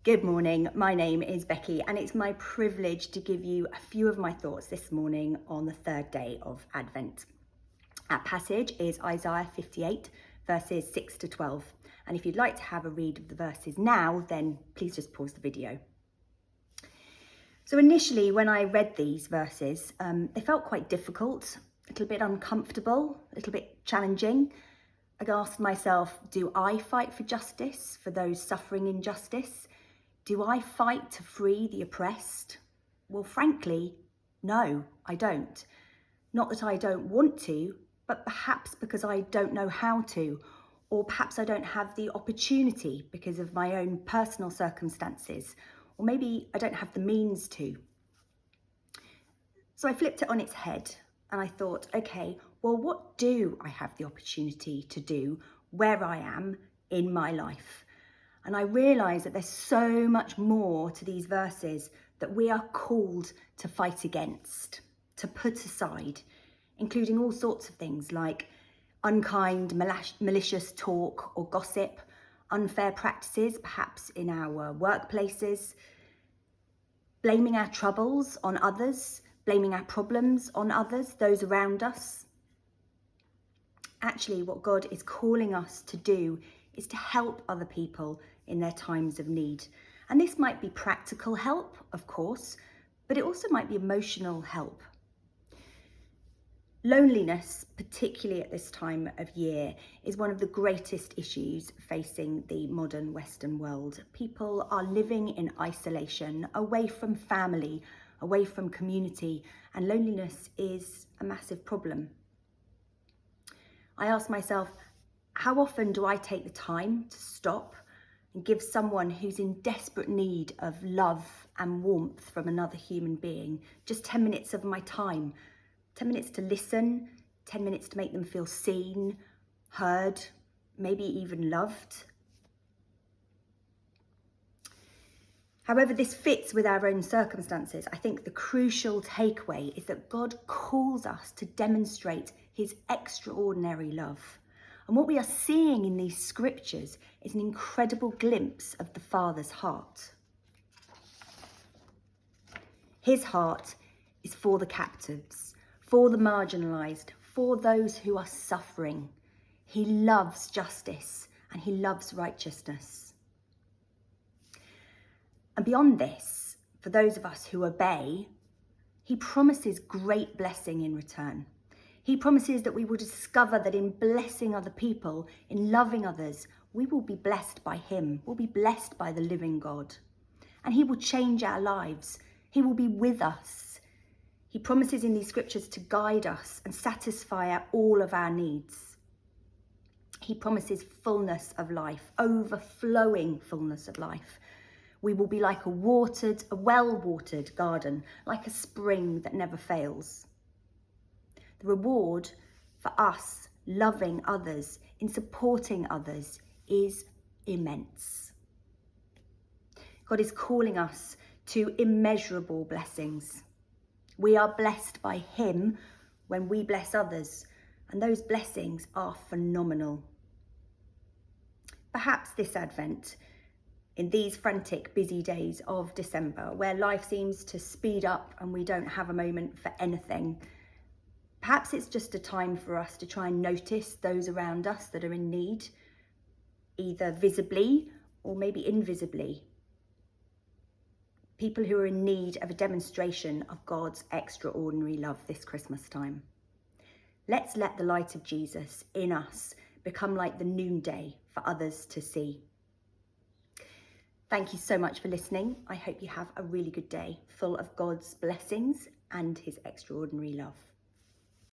Good morning, my name is Becky and it's my privilege to give you a few of my thoughts this morning on the third day of Advent. Our passage is Isaiah 58 verses 6 to 12, and if you'd like to have a read of the verses now, then please just pause the video. So initially when I read these verses, they felt quite difficult, a little bit uncomfortable, a little bit challenging. I asked myself, do I fight for justice for those suffering injustice? Do I fight to free the oppressed? Well, frankly, no, I don't. Not that I don't want to, but perhaps because I don't know how to, or perhaps I don't have the opportunity because of my own personal circumstances, or maybe I don't have the means to. So I flipped it on its head and I thought, okay, well, what do I have the opportunity to do where I am in my life? And I realise that there's so much more to these verses that we are called to fight against, to put aside, including all sorts of things like unkind, malicious talk or gossip, unfair practices, perhaps in our workplaces, blaming our troubles on others, blaming our problems on others, those around us. Actually, what God is calling us to do is to help other people in their times of need. And this might be practical help, of course, but it also might be emotional help. Loneliness, particularly at this time of year, is one of the greatest issues facing the modern Western world. People are living in isolation, away from family, away from community, and loneliness is a massive problem. I ask myself, how often do I take the time to stop and give someone who's in desperate need of love and warmth from another human being just 10 minutes of my time? 10 minutes to listen, 10 minutes to make them feel seen, heard, maybe even loved. However this fits with our own circumstances, I think the crucial takeaway is that God calls us to demonstrate his extraordinary love. And what we are seeing in these scriptures is an incredible glimpse of the Father's heart. His heart is for the captives, for the marginalised, for those who are suffering. He loves justice and he loves righteousness. And beyond this, for those of us who obey, he promises great blessing in return. He promises that we will discover that in blessing other people, in loving others, we will be blessed by him. We'll be blessed by the living God. And he will change our lives. He will be with us. He promises in these scriptures to guide us and satisfy all of our needs. He promises fullness of life, overflowing fullness of life. We will be like a well-watered garden, like a spring that never fails. The reward for us loving others, in supporting others, is immense. God is calling us to immeasurable blessings. We are blessed by him when we bless others, and those blessings are phenomenal. Perhaps this Advent, in these frantic, busy days of December, where life seems to speed up and we don't have a moment for anything, perhaps it's just a time for us to try and notice those around us that are in need, either visibly or maybe invisibly. People who are in need of a demonstration of God's extraordinary love this Christmas time. Let's let the light of Jesus in us become like the noonday for others to see. Thank you so much for listening. I hope you have a really good day full of God's blessings and his extraordinary love.